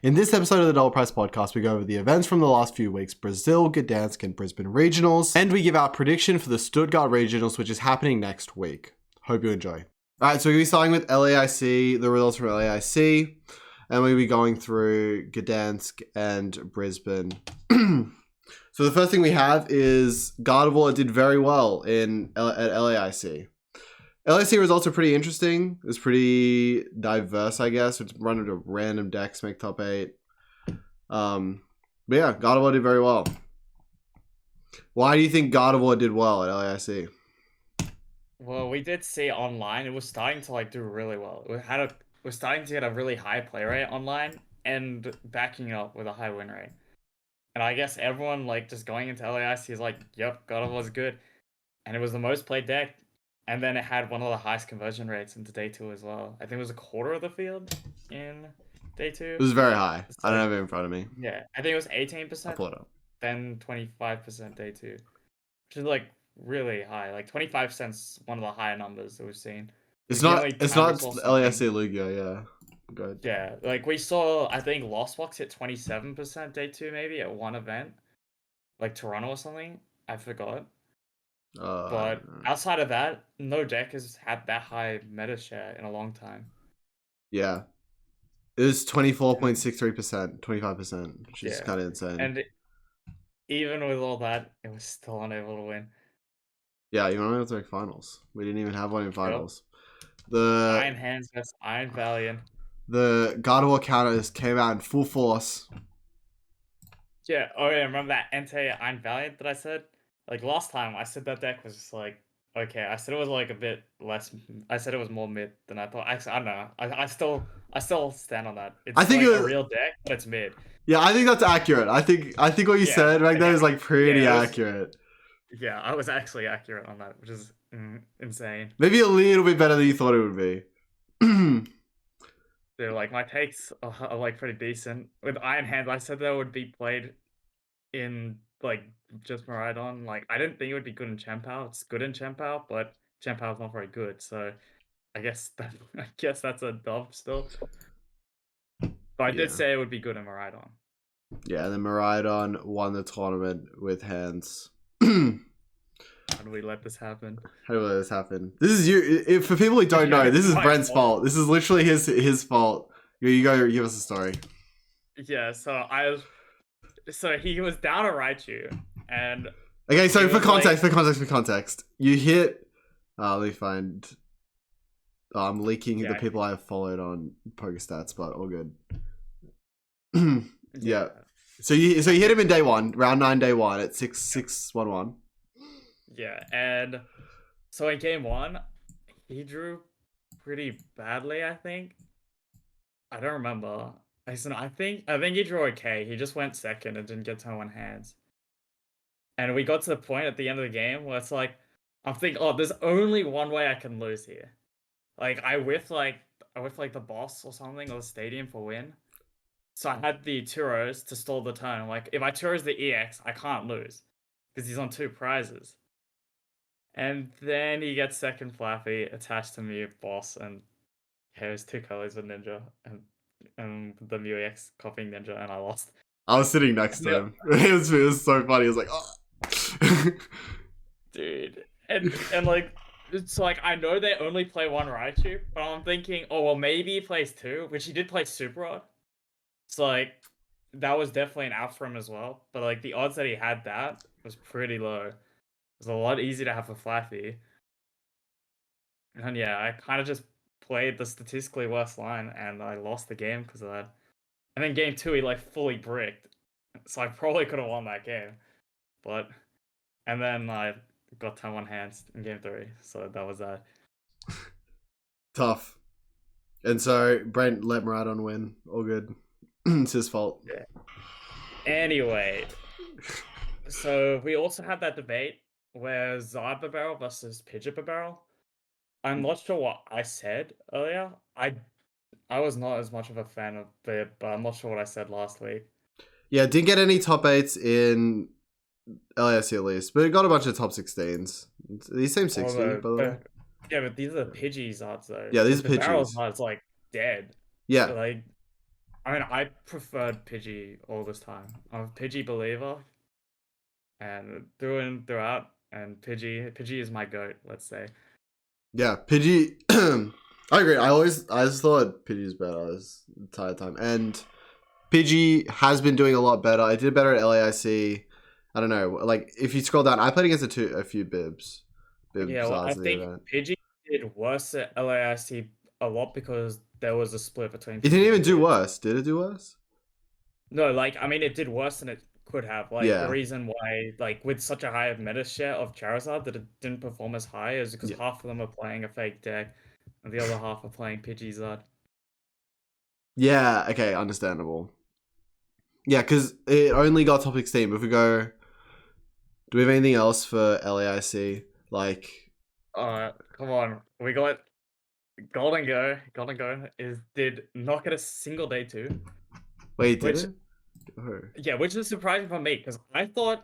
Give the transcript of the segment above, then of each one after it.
In this episode of the Double Price Podcast, we go over the events from the last few weeks, Brazil, Gdansk, and Brisbane regionals, and we give our prediction for the Stuttgart regionals, which is happening next week. Hope you enjoy. All right, so we'll be starting with LAIC, the results from LAIC, and we'll be going through Gdansk and Brisbane. So the first thing we have is Gardevoir did very well at LAIC. LAIC results are pretty interesting. It's pretty diverse, I guess. It's run into random decks, make top 8. But yeah, Gardevoir did very well. Why do you think Gardevoir did well at LAIC? Well, we did see online it was starting to do really well. We're starting to get a really high play rate online and backing up with a high win rate. And I guess everyone just going into LAIC is like, yep, Gardevoir's good. And it was the most played deck. And then it had one of the highest conversion rates into day 2 as well. I think it was a quarter of the field in day 2. It was very high. I don't have it in front of me. Yeah, I think it was 18%. I'll pull it up. Then 25% day 2. Which is really high. 25% is one of the higher numbers that we've seen. It's not LAIC Lugia, yeah. Good. Yeah, we saw, I think Lost Box hit 27% day 2 maybe at one event. Toronto or something. I forgot. But outside of that, no deck has had that high meta share in a long time. Yeah. It was 24.63%, 25%, which is kind of insane. And even with all that, it was still unable to win. Yeah, you want to make finals. We didn't even have one in finals. Yep. The Iron Hands vs Iron Valiant. The Gardevoir counters came out in full force. Yeah, remember that Entei Iron Valiant that I said? Last time, I said that deck was just okay. I said it was a bit less. I said it was more mid than I thought. Actually, I don't know. I still stand on that. It's a real deck, but it's mid. Yeah, I think that's accurate. I think what you said right there is pretty accurate. Yeah, I was actually accurate on that, which is insane. Maybe a little bit better than you thought it would be. Dude, my takes are pretty decent. With Iron Hand, I said that would be played in just Miraidon. I didn't think it would be good in Chien-Pao. It's good in Chien-Pao, but Chien-Pao is not very good. So I guess that's a dub still. But I did say it would be good in Miraidon. Yeah, and then Miraidon won the tournament with hands. How do we let this happen? This is you. For people who don't know, this is Brent's fault. This is literally his fault. You go give us a story. Yeah, so he was down a Raichu, and okay. So for context, you hit. Let me find. I'm leaking the people I have followed on PokeStats, but all good. Yeah. So you hit him in day 1, round 9, day 1 at 6-6-1-1. Yeah, and so in game 1, he drew pretty badly. I think. I don't remember. I think he drew okay. He just went second and didn't get turn 1 hands. And we got to the point at the end of the game where it's I'm thinking, there's only one way I can lose here. I whiffed the boss or something or the stadium for win. So I had the Turos to stall the turn. If I Turos the EX, I can't lose because he's on 2 prizes. And then he gets second Flappy attached to me, boss, and there's 2 colors of Ninja and the Mew EX copying Ninja, and I lost. I was sitting next to him. It was so funny. It was oh. Dude. And it's I know they only play 1 Raichu, but I'm thinking, maybe he plays 2, which he did play Super Rod. So that was definitely an out for him as well. But the odds that he had that was pretty low. It was a lot easier to have a Flappy. And yeah, I kind of just played the statistically worst line, and I lost the game because of that. And then game 2, he fully bricked, so I probably could have won that game. And then I got turn 1 hands in game 3, so that was that. Tough. And so Brent let Miraidon win. All good. It's his fault. Yeah. Anyway, so we also had that debate where Zarba Barrel versus Pidgeot Barrel. I'm not sure what I said earlier. I was not as much of a fan of it, but I'm not sure what I said last week. Yeah, didn't get any top 8s in LAIC at least, but it got a bunch of top 16s. These seem 60, by the way. Yeah, but these are the Pidgey Zards though. Yeah, these are Pidgeys. Barrel Zard's dead. Yeah. So, I mean, I preferred Pidgey all this time. I'm a Pidgey believer, and through and throughout. And Pidgey is my goat. Let's say. Yeah, Pidgey. I agree. I just thought Pidgey's better this entire time, and Pidgey has been doing a lot better. I did better at LAIC. I don't know. Like if you scroll down, I played against a few Bibs. Yeah, well, I Zards in the think event. Pidgey did worse at LAIC a lot because there was a split between It didn't Pidgey even and do Bibs. worse. Did it do worse? No, like I mean, it did worse than it could have. Like the Yeah. reason why, like with such a high meta share of Charizard that it didn't perform as high is because Yeah. half of them are playing a fake deck, and the other half are playing Pidgeysard. Yeah. Okay. Understandable. Yeah, because it only got top 16. If we go, do we have anything else for LAIC? Like, Come on, we got Gholdengo. Gholdengo did not get a single day two, wait, did which it? Oh. yeah, which is surprising for me because I thought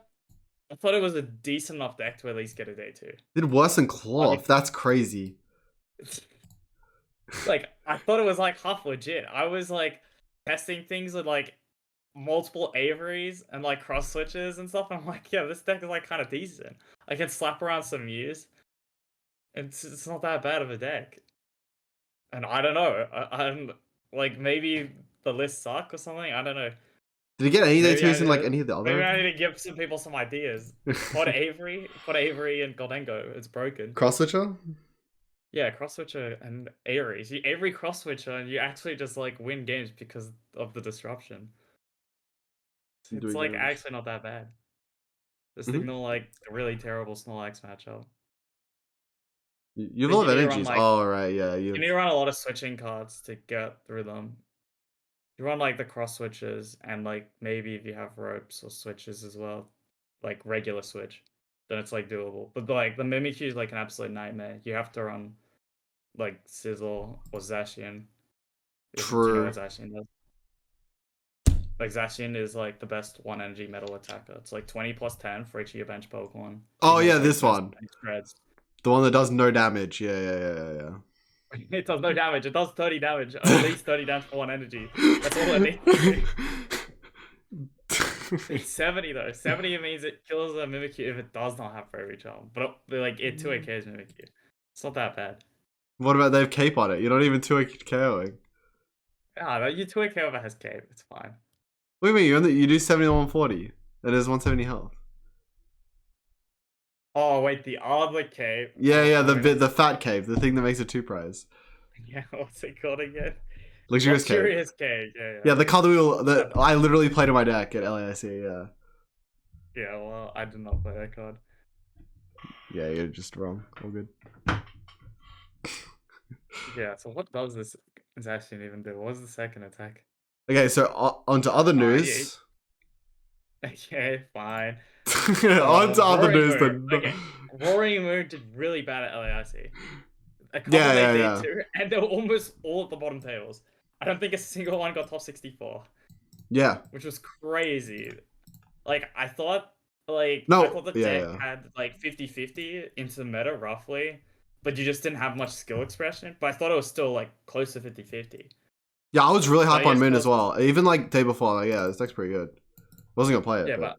it was a decent enough deck to at least get a day two. Did worse than Cloth. Like, That's crazy. like I thought it was like half legit. I was like testing things with like multiple Averys and like cross switches and stuff. And I'm like, yeah, this deck is like kind of decent. I can slap around some Mews. It's not that bad of a deck. And I don't know. I'm like maybe the lists suck or something. I don't know. Did it get any day Maybe I twos in need like to, any of the maybe other I need to give some people some ideas. Put Avery and Gholdengo. It's broken. cross switcher? Yeah, cross switcher and Aries. You Avery cross switcher and you actually just like win games because of the disruption. It's Doing like damage. actually not that bad. Just Mhm. ignore like a really terrible Snorlax matchup. You have But a you lot of need to run energies. like Oh right, yeah. you need to run a lot of switching cards to get through them. You run like the cross switches and like maybe if you have ropes or switches as well, like regular switch, then it's like doable. But like the Mimikyu is like an absolute nightmare. You have to run like Sizzle or Zacian. Do you know True. what Zacian does? Like Zacian is like the best one energy metal attacker. It's like 20 plus 10 for each of your bench Pokemon. Oh yeah, Ignores this weakness one. and spreads. The one that does no damage. Yeah. It does no damage. It does 30 damage. At least 30 damage for one energy. That's all it needs to do. It's 70 though. 70 means it kills a Mimikyu if it does not have Fairy Charm. But like it 2AKs Mimikyu. It's not that bad. What about they have cape on it? You're not even 2KOing. Ah, no, you 2AK over has Cape. It's fine. What do you mean? You do 70 to 140. It is 170 health. Oh wait, the other Cape. Yeah, Oh, the fat cave, the thing that makes it 2 prize. yeah, what's it called again? Luxurious cave. Luxurious Cape. Yeah. Yeah, the card that I literally played in my deck at LAIC, yeah. Yeah, well, I did not play that card. Yeah, you're just wrong. All good. Yeah, so what does this Zacian even do? What's the second attack? Okay, so on to other news. Okay, fine. On to other Roaring news Moon. then. Okay. Roaring Moon did really bad at LAIC. A couple Yeah, they yeah. did too, and they were almost all at the bottom tables. I don't think a single one got top 64. Yeah. Which was crazy. Like, I thought the deck had like 50-50 into the meta roughly, but you just didn't have much skill expression. But I thought it was still like close to 50-50. Yeah, I was really hype on Moon that as well. Even like day before, like, yeah, this deck's pretty good. Wasn't gonna play it. Yeah, but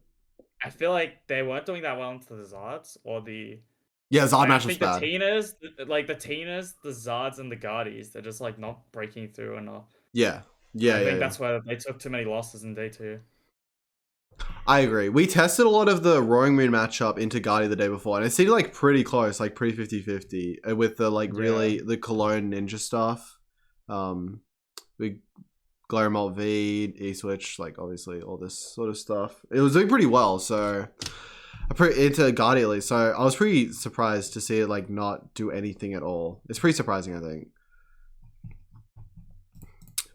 I feel like they weren't doing that well into the Zards or the. Yeah, Zard Like, I match was think the bad. Tinas, the Zards, and the Guardies, they're just like not breaking through enough. Yeah. I think that's why they took too many losses in day 2. I agree. We tested a lot of the Roaring Moon matchup into Guardi the day before, and it seemed like pretty close, like pretty 50-50 with the like really the Cologne Ninja stuff. We Glarimalt V, E-Switch, like obviously all this sort of stuff. It was doing pretty well, so into Guardi at least. So I was pretty surprised to see it like not do anything at all. It's pretty surprising, I think.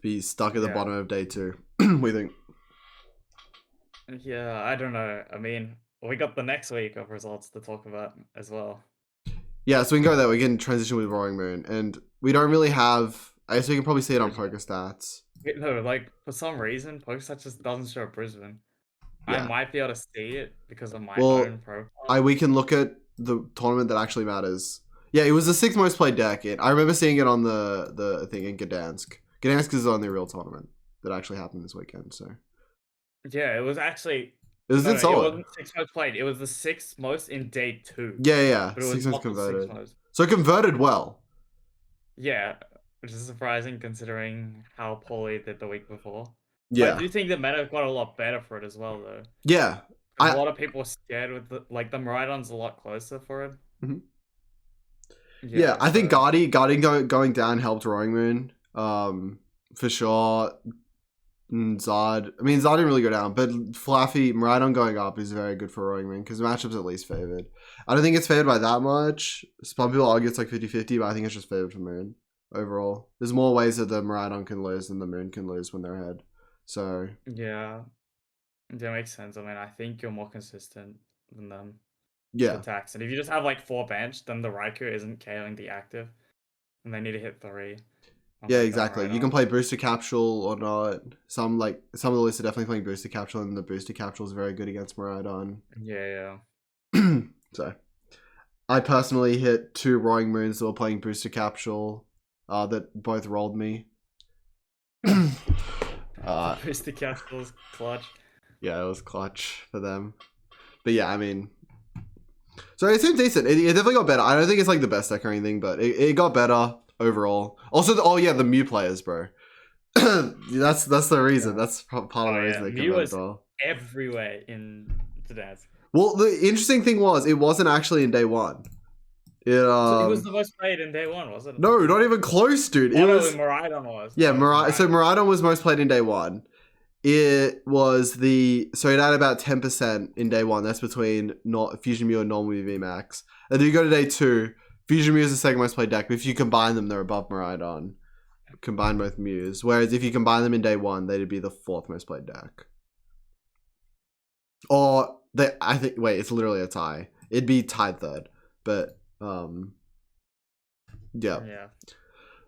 Be stuck at the bottom of day 2. We think. Yeah, I don't know. I mean, we got the next week of results to talk about as well. Yeah, so we can go there. We can transition with Roaring Moon, and we don't really have. I guess we can probably see it on PokeStats. No, like for some reason, PokeStats just doesn't show Brisbane. Yeah. I might be able to see it because of my own profile. We can look at the tournament that actually matters. Yeah, it was the 6th most played deck. I remember seeing it on the thing in Gdansk. Gdansk is on the real tournament. that actually happened this weekend. So Yeah, it was actually. it was No, solid. it wasn't 6 most played. It was the 6th most in day 2. Yeah. But it was 6 months not the 6th converted. most. So it converted well. Yeah, which is surprising considering how poorly it did the week before. Yeah. But I do think the meta got a lot better for it as well, though. Yeah. A lot of people were scared with the Miraidon's a lot closer for it. Mhm. Yeah, I think Guardian going down helped Roaring Moon. For sure. Zard. I mean, Zard didn't really go down, but Fluffy, Miraidon going up is very good for Roaring Moon because the matchup's at least favored. I don't think it's favored by that much. Some people argue it's like 50-50, but I think it's just favored for Moon overall. There's more ways that the Miraidon can lose than the Moon can lose when they're ahead. So yeah, that makes sense. I mean, I think you're more consistent than them. Yeah. Attacks, and if you just have like 4 bench, then the Raikou isn't KOing the active, and they need to hit 3. Yeah, exactly. You can play Booster Capsule or not. Some of the lists are definitely playing Booster Capsule, and the Booster Capsule is very good against Miraidon. Yeah. So, I personally hit 2 Roaring Moons that were playing Booster Capsule, that both rolled me. Booster Capsule's clutch. Yeah, it was clutch for them. But yeah, I mean, so it seemed decent. It definitely got better. I don't think it's like the best deck or anything, but it got better overall. Also, the Mew players, bro. that's the reason. Yeah. That's part of the reason they Mew was everywhere in Gdansk. Well, the interesting thing was, it wasn't actually in day 1. So it was the most played in day 1, wasn't it? No, not even close, dude. Miraidon was. Yeah, so Miraidon was most played in day 1. It was so it had about 10% in day 1. That's between Fusion Mew and normal Mew VMAX. And then you go to day 2. Fusion Mew is the second most played deck, but if you combine them, they're above Miraidon. Combine both Mews. Whereas if you combine them in day 1, they'd be the 4th most played deck. Or it's literally a tie. It'd be tied 3rd, but yeah.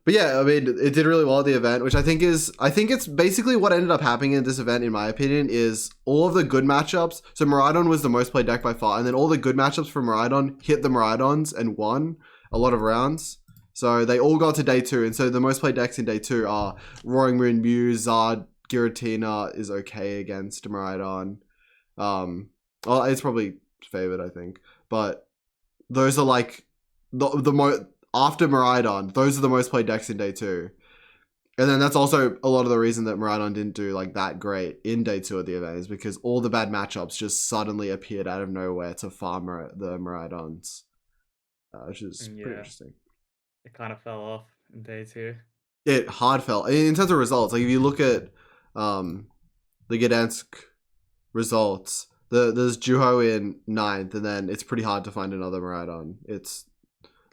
But yeah, I mean, it did really well at the event, which I think it's basically what ended up happening in this event, in my opinion, is all of the good matchups. So Miraidon was the most played deck by far, and then all the good matchups for Miraidon hit the Miraidons and won a lot of rounds. So they all got to day 2, and so the most played decks in day 2 are Roaring Moon, Mew, Zard, Giratina is okay against Miraidon. Well, it's probably favored, I think, but those are like after Miraidon, those are the most played decks in day 2. And then that's also a lot of the reason that Miraidon didn't do like that great in day 2 of the event, is because all the bad matchups just suddenly appeared out of nowhere to farm the Miraidons, which is pretty interesting. It kind of fell off in day 2. It hard fell in terms of results. Like if you look at the Gdansk results, there's Juho in 9th, and then it's pretty hard to find another Miraidon. It's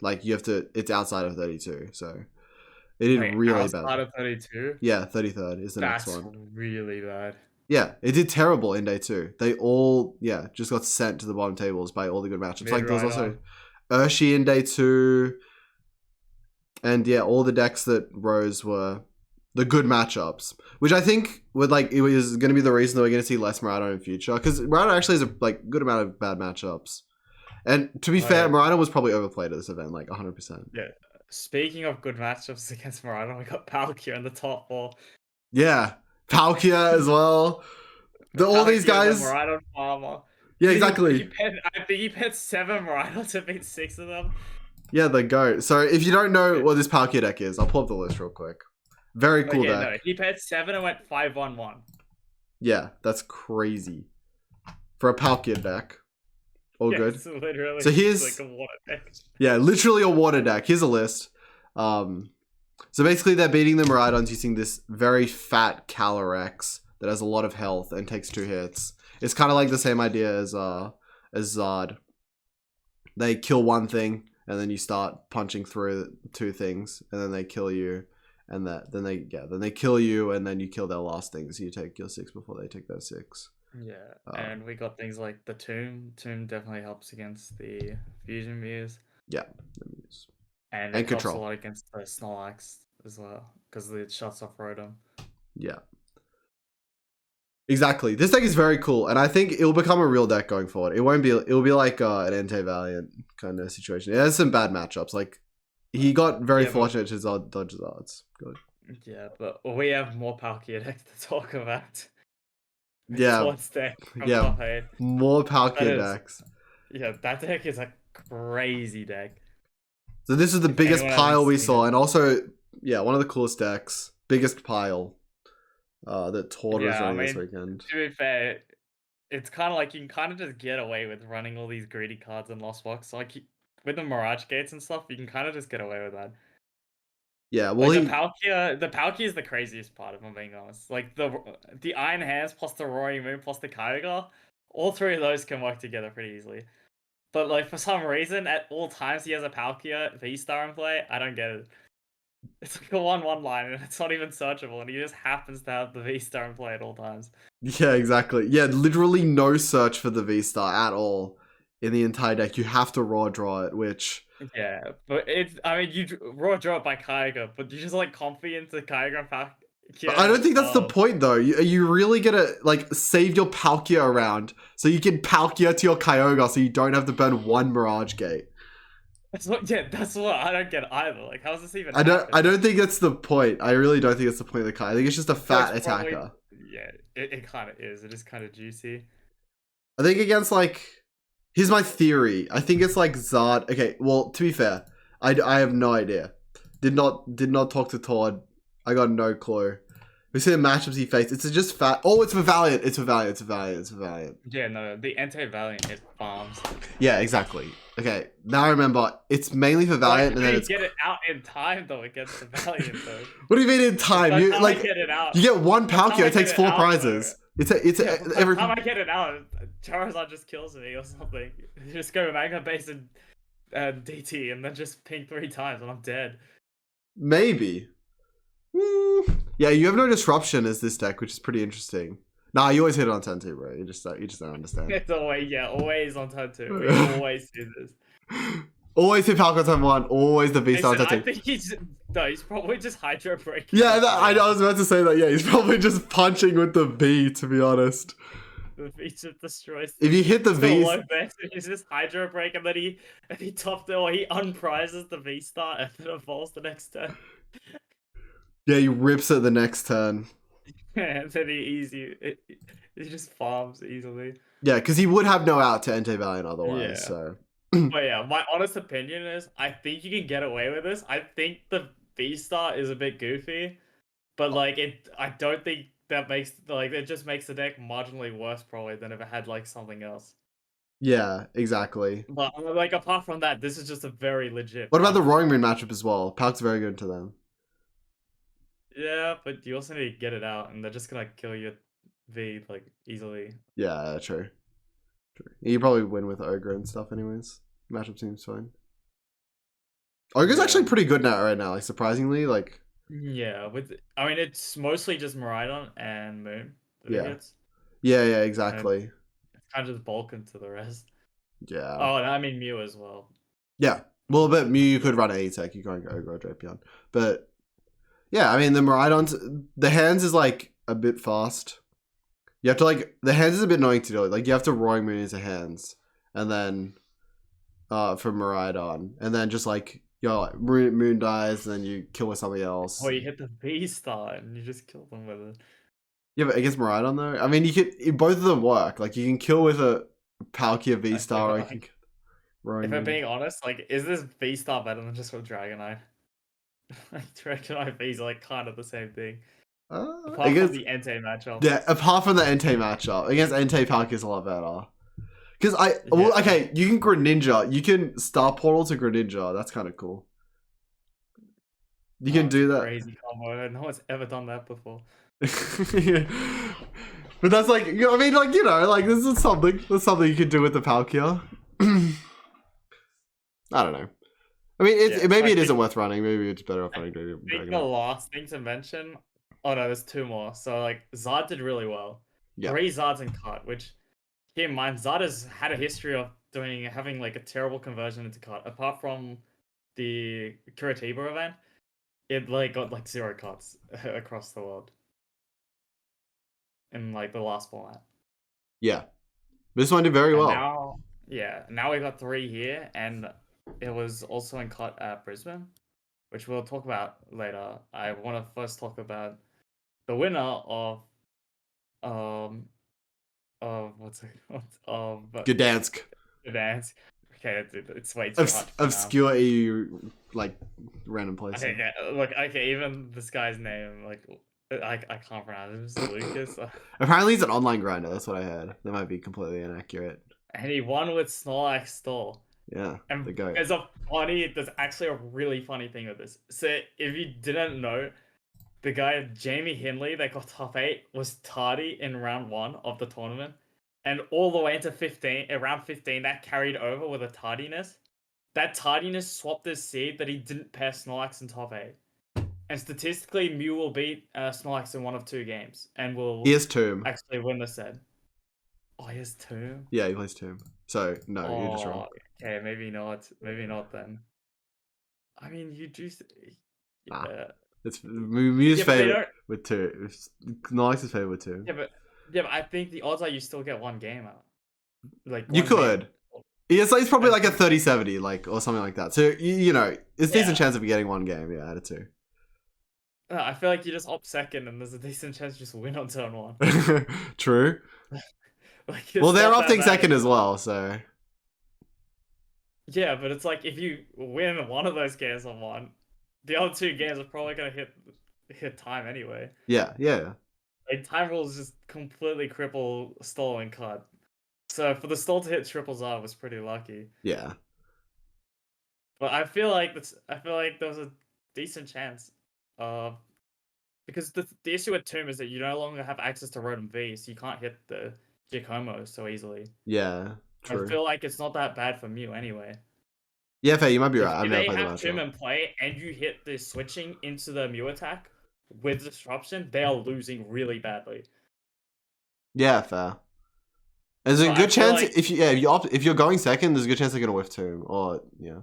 like it's outside of 32, so it did really bad. Outside of 32? Yeah, 33rd is the next one. That's really bad. Yeah, it did terrible in day 2. They all, just got sent to the bottom tables by all the good matchups. Like there was also Urshi in day 2, and all the decks that rose were the good matchups, which I think it was going to be the reason that we're going to see less Miraidon in future, because Miraidon actually has a good amount of bad matchups. And to be fair, Miraidon was probably overplayed at this event, 100%. Yeah. Speaking of good matchups against Miraidon, we got Palkia in the top 4. Yeah, Palkia as well. All these guys. Miraidon farmer. Yeah, exactly. I think he paired 7 Miraidon to beat 6 of them. Yeah, the GOAT. So if you don't know what this Palkia deck is, I'll pull up the list real quick. Very cool deck. No, he paired 7 and went 5-1-1. Yeah, that's crazy. For a Palkia deck. All good. It's literally so here's like a water deck. Yeah, literally a water deck. Here's a list. So basically they're beating the Miraidons using this very fat Calyrex that has a lot of health and takes 2 hits. It's kind of like the same idea as Zard. They kill one thing, and then you start punching through 2 things, and then they kill you, and then they kill you, and then you kill their last things. So you take your 6 before they take their 6. Yeah, and we got things like the Tomb. Tomb definitely helps against the Fusion Mews. Yeah, the Mews. And it helps a lot against the Snorlax as well, because it shuts off Rotom. Yeah. Exactly. This deck is very cool, and I think it'll become a real deck going forward. It'll be like an Entei Valiant kind of situation. It has some bad matchups. Like, he got very fortunate to dodge Zards. Good. Yeah, but we have more Palkia decks to talk about. Yeah, Towards deck from yeah, top 8. more That Palkia is, decks. yeah, that deck is a crazy deck. So this is the If biggest anyone hasn't pile we seen saw, it. and also, yeah, one of the coolest decks. Biggest pile that Todd was Yeah, I running this mean, weekend. to be fair, it's kind of like you can kind of just get away with running all these greedy cards in Lost Box. Like with the Mirage Gates and stuff, you can kind of just get away with that. Yeah, well, Like he The Palkia is the craziest part, if I'm being honest. Like the Iron Hands plus the Roaring Moon plus the Kyogre, all three of those can work together pretty easily. But like for some reason, at all times he has a Palkia V-Star in play. I don't get it. It's like a 1/1 line, and it's not even searchable, and he just happens to have the V-Star in play at all times. yeah, exactly. Yeah, literally no search for the V Star at all in the entire deck. You have to raw draw it, which Yeah, but it's I mean you raw draw it by Kyogre, but you just like comfy into Kyogre and I don't Palkia. think that's the point though. Are you really gonna like save your Palkia around so you can Palkia to your Kyogre so you don't have to burn one Mirage Gate? That's what I don't get either. Like, how does this even I don't. I happen? don't think that's the point. I really don't think that's the point of the card. I think it's just a So it's fat probably attacker. yeah, it kind of is. It is kind of juicy. I think against like, here's my theory. I think it's like Zard. Okay, well to be fair, I have no idea. Did not talk to Todd. I got no clue. We see the matchups he faced. It's just fat. Oh, it's for Valiant. It's for Valiant. It's for Valiant. It's for Valiant. Yeah, no, the anti-valiant it farms. Yeah, exactly. Okay, now I remember. It's mainly for Valiant, Like, and how then do you it's. get it out in time though against the valiant though? What do you mean in time? By the You time I like get it out, you get one by the time Palkia. I It get takes it 4 out, though, prizes. It's yeah, but by every. the time I get it out, Charizard just kills me or something. You just go Magma Base and DT and then just ping 3 times and I'm dead. Maybe. Yeah, you have no disruption as this deck, which is pretty interesting. Nah, you always hit it on turn 2, bro. You just don't understand. It's always on turn 2. We always do this. Always hit Falcon turn 1. Always the beast on Listen, turn I 2. think he's probably just Hydro Breaking. Yeah, I was about to say that. Yeah, he's probably just punching with the V, to be honest. The V just destroys. If you hit the V, low best, he's just Hydro Break, and then he topped it, or he unprizes the V Star and then evolves the next turn. yeah, he rips it the next turn. And then he just farms easily. Yeah, because he would have no out to Entei Valiant otherwise. Yeah. So. But yeah, my honest opinion is I think you can get away with this. I think the V Star is a bit goofy, but like I don't think that makes like it just makes the deck marginally worse probably than if it had like something else. Yeah, exactly. But like apart from that, this is just a very legit. What about the Roaring Moon matchup as well? Palk's very good to them. Yeah, but you also need to get it out, and they're just gonna kill your V like easily. Yeah, true. You probably win with Ogre and stuff anyways. Matchup seems fine. Ogre's actually pretty good now right now, like surprisingly, like Yeah, I mean it's mostly just Miraidon and Moon. Yeah. Yeah, exactly. It's kind of just bulk into the rest. Yeah. Oh, and I mean Mew as well. Yeah. Well, but Mew you could run an E-Tech, you can't go Ogre or Drapion. But yeah, I mean the Miraidons, the hands is like a bit fast. You have to like, the hands is a bit annoying to do. Like you have to Roaring Moon into hands. And then for Miraidon. And then just like, like Moon dies, and then you kill with something else. Or you hit the V Star and you just kill them with it. Yeah, but against Miraidon though, I mean, you could, both of them work. Like you can kill with a Palkia V Star, or you can. If I'm being honest, like, is this V Star better than just with Dragonite? Like Dragonite V's are like kind of the same thing. Apart from the Entei matchup. Yeah, apart from the Entei matchup, against Entei Palkia is a lot better. Because well, okay, you can Greninja, you can Star Portal to Greninja. That's kind of cool. You can do that. Crazy combo. No one's ever done that before. Yeah. But that's like, I mean, like, like this is something. That's something you could do with the Palkia. I don't know. I mean, maybe it isn't worth running. Maybe it's better off running Dragon. I think the last thing to mention. Oh no, there's 2 more. So like Zard did really well. Yeah. 3 Zards in cut, which keep in mind Zard has had a history of having like a terrible conversion into cut. Apart from the Curitiba event, it like got like 0 cuts across the world. In like the last format. Yeah. This one did very well. Now we got 3 here, and it was also in cut at Brisbane, which we'll talk about later, I want to first talk about the winner um what's it Gdansk. Gdansk. Okay, it's way too hard to pronounce. Obscure EU like random place. Okay, yeah, look, okay, even this guy's name, like, I can't pronounce it. It was Lucas. Apparently he's an online grinder, that's what I heard. That might be completely inaccurate. And he won with Snorlax Stall. Yeah, And the goat. there's actually a really funny thing with this. So if you didn't know, the guy Jamie Hindley that got top 8 was tardy in round 1 of the tournament. And all the way into 15, around 15, that carried over with a tardiness. That tardiness swapped his seed that he didn't pair Snorlax in top 8. And statistically, Mew will beat Snorlax in 1 of 2 games. And will He has Tomb. actually win the set. Oh, he has Tomb? Yeah, he plays Tomb. So, no, you're just wrong. Okay, maybe not. Maybe not then. I mean, you do... Yeah. It's Mew's Yeah, but they favorite with 2. Snorlax's favorite with 2. Yeah, but I think the odds are you still get 1 game out. Like You one could. game. Yeah, so it's probably like a 30-70, like, or something like that. So, you know, it's a decent chance of you getting 1 game, yeah, out of 2. I feel like you just opt second and there's a decent chance you just win on turn 1. True. Like, Well, they're not that opting bad. second as well, so... Yeah, but it's like, if you win 1 of those games on 1, the other 2 games are probably going to hit time anyway. Yeah. Like, time rules just completely cripple stall and cut. So for the stall to hit triples R was pretty lucky. Yeah. But I feel like there was a decent chance. Because the issue with Tomb is that you no longer have access to Rotom V, so you can't hit the Giacomo so easily. Yeah, true. I feel like it's not that bad for Mew anyway. Yeah, fair, you might be right. If they have Tomb in play and you hit the switching into the Mew attack with disruption, they are losing really badly. Yeah, fair. There's a good chance like, if you're going second, there's a good chance they're gonna whiff Tomb. Or yeah.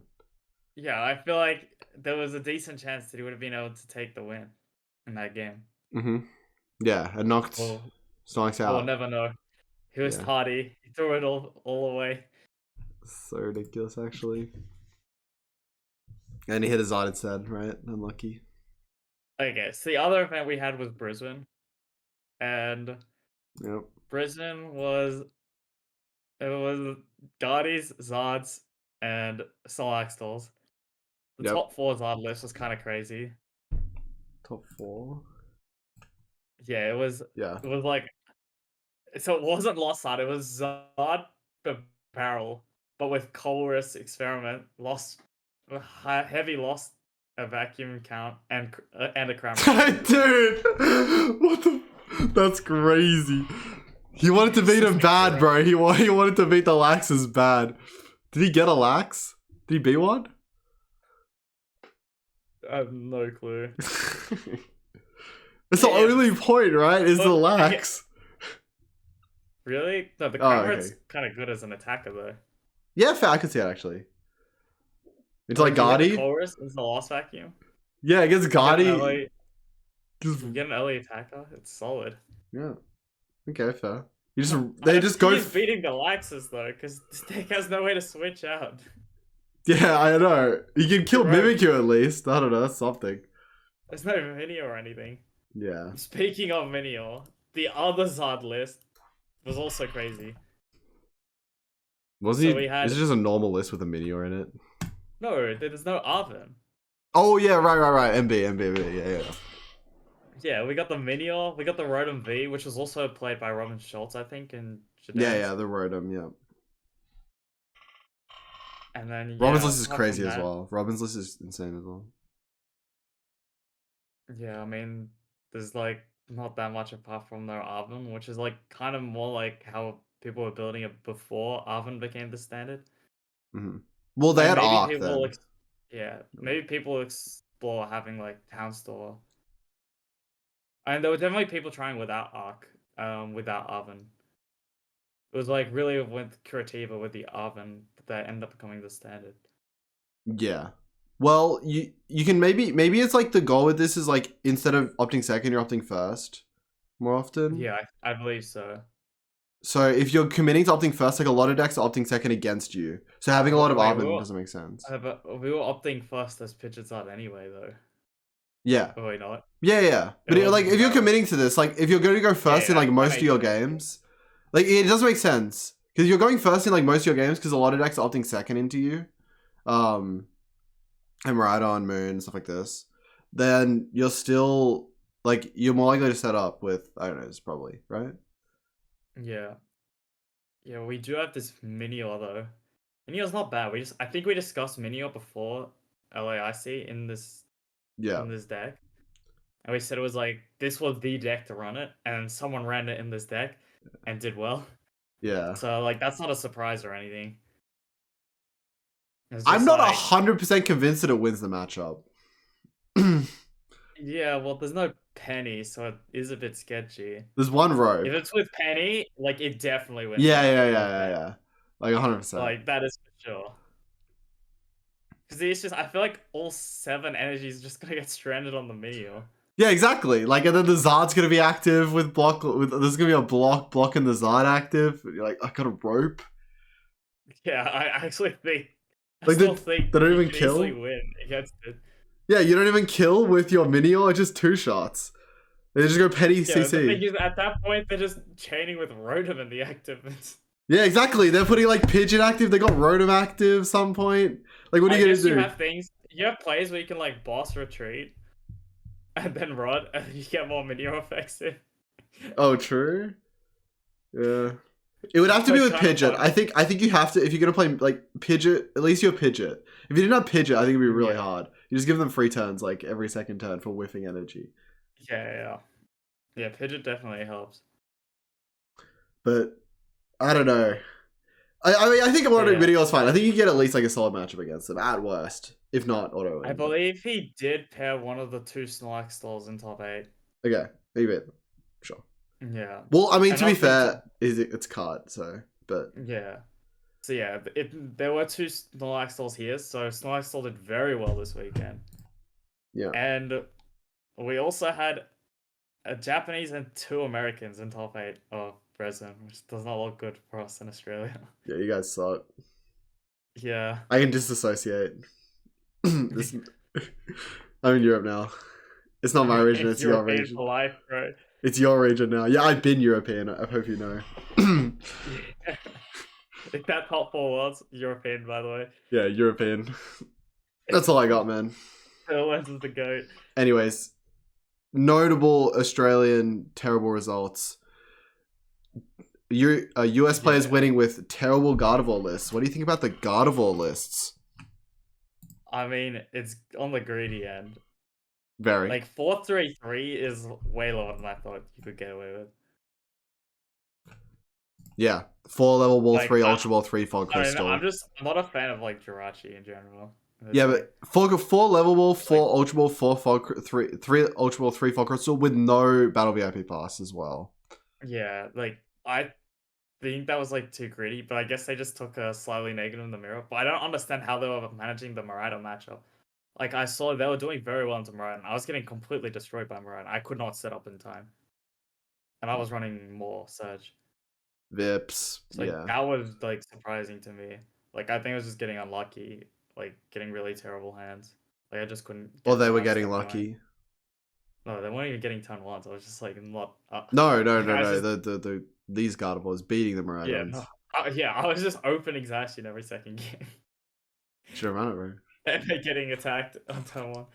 Yeah, I feel like there was a decent chance that he would have been able to take the win in that game. Yeah, it knocked Snorlax out. We'll never know. He was tardy. He threw it all away. So ridiculous, actually. And he hit a Zod instead, right? Unlucky. Okay, so the other event we had was Brisbane. And Brisbane was... It was Guardies, Zods, and Snorlax Stalls. The top 4 Zod list was kind of crazy. Top 4? Yeah, it was... Yeah. It was like... So it wasn't Lost Zod, it was Zod Barrel, but with Colress Experiment, heavy loss, a vacuum count, and a crown. Dude! What the... That's crazy. He wanted to beat him bad, bro. He wanted to beat the Laxes bad. Did he get a Lax? Did he beat one? I have no clue. It's the only point, right? Is the Lax. Really? No, the Crownhead's kind of good as an attacker, though. Yeah, fair. I could see that, actually. It's like Gardy. Chorus is the lost vacuum. Yeah, against Gardy. You get an early attacker, it's solid. Yeah. Okay, fair. They just go. He's beating the Laxes, though, because this deck has no way to switch out. Yeah, I know. You can kill Mimikyu at least. I don't know, that's something. There's no Minior or anything. Yeah. Speaking of Minior, the other Zod list was also crazy. Is it just a normal list with a Minior in it? No, there's no Arven. Oh yeah, right. MB, yeah. Yeah, we got the Minior, we got the Rotom V, which was also played by Robin Schultz, I think, in Gdansk. Yeah, the Rotom, yeah. And then Robin's list is crazy as well. Robin's list is insane as well. Yeah, I mean, there's like not that much apart from their Arven, which is like kind of more like how people were building it before Arven became the standard. Well, they had Arc then. Maybe people explore having like Town Store. And there were definitely people trying without Arc, without Arven. It was like really with Curativa with the Arven that ended up becoming the standard. Yeah. Well, you can maybe it's like the goal with this is like instead of opting second, you're opting first more often. Yeah, I believe so. So if you're committing to opting first, like a lot of decks are opting second against you. So having a lot of Wait, Arven doesn't make sense. but we were opting first as Pidgeot's anyway, though. Yeah. Were we not? Yeah. But It like, wasn't if you're that. committing to this, like, if you're going to go first in like that most of makes your sense. games, like it does make sense because you're going first in like most of your games because a lot of decks are opting second into you, and Miraidon, Moon, stuff like this. Then you're still like you're more likely to set up with I don't know, it's probably right. Yeah. Yeah, we do have this Minior though. Minior's not bad. I think we discussed Minior before LAIC in this Yeah. deck. And we said it was like this was the deck to run it, and someone ran it in this deck and did well. Yeah. So like that's not a surprise or anything. It's I'm just not like 100% convinced that it wins the matchup. yeah, well there's no Penny, so it is a bit sketchy. There's one If rope. it's with Penny, like it definitely wins. Yeah. Like 100%. Like that is for sure. Because it's just I feel like all 7 energies are just gonna get stranded on the Meteor. Yeah, exactly. Like, and then the Zard's gonna be active with block. There's gonna be a block, and the Zard active. You're like, I got a rope. Yeah, I actually think. Like, Still think they don't you even could kill. easily win against it. Yeah, you don't even kill with your Minior. It's just 2 shots. They just go petty Yeah, the thing CC. is, at that point, they're just chaining with Rotom in the active. Yeah, exactly. They're putting like Pigeon active. They got Rotom active some point. Like, what are you gonna do? You have things. You have plays where you can like boss retreat, and then rod, and you get more Minior effects in. Oh, true. Yeah. It would have to be with Pidgeot. I think you have to if you're gonna play like Pidgeot. At least you're Pidgeot. If you didn't have Pidgeot, I think it'd be really hard. You just give them free turns like every second turn for whiffing energy. Yeah. Pidgeot definitely helps. But I don't know. I mean, I think a lot of video is fine. I think you get at least like a solid matchup against them at worst, if not auto. I believe he did pair one of the 2 Snorlax stalls in top 8. Okay, maybe sure. Yeah. Well, I mean, to be fair, it's card, so but yeah. So yeah, there were 2 Snorlax stalls here, so Snorlax stall did very well this weekend. Yeah. And we also had a Japanese and 2 Americans in top 8 of Brisbane, which does not look good for us in Australia. Yeah, you guys suck. Yeah. I can disassociate. I'm in Europe now. It's not my region, it's your region. For life, bro. It's your region now. Yeah, I've been European, I hope you know. Yeah. If that top 4 was European, by the way. Yeah, European. That's all I got, man. Lens is the GOAT. Anyways, notable Australian terrible results. US players winning with terrible Gardevoir lists. What do you think about the Gardevoir lists? I mean, it's on the greedy end. Very. Like 4-3-3 is way lower than I thought you could get away with. Yeah, 4 level ball, Like, 3 ultra ball, 3 fog crystal. I'm not a fan of like Jirachi in general. Yeah, but 4 level ball, 4 ultra ball, 4 fog, 3 ultra ball, 3 fog crystal with no battle VIP pass as well. Yeah, like I think that was like too greedy, but I guess they just took a slightly negative in the mirror. But I don't understand how they were managing the Miraidon matchup. Like I saw they were doing very well into Miraidon. I was getting completely destroyed by Miraidon. I could not set up in time, and I was running more Surge. Vips, So, like, that was like surprising to me. Like I think I was just getting unlucky, like getting really terrible hands. Like I just couldn't. Or they were getting lucky. No, they weren't even getting turn ones. I was just like not. No. These Gardevoirs beating the Miraidons. Yeah, I was just opening Zacian every second game. Should have run it, bro. And they're getting attacked on turn 1.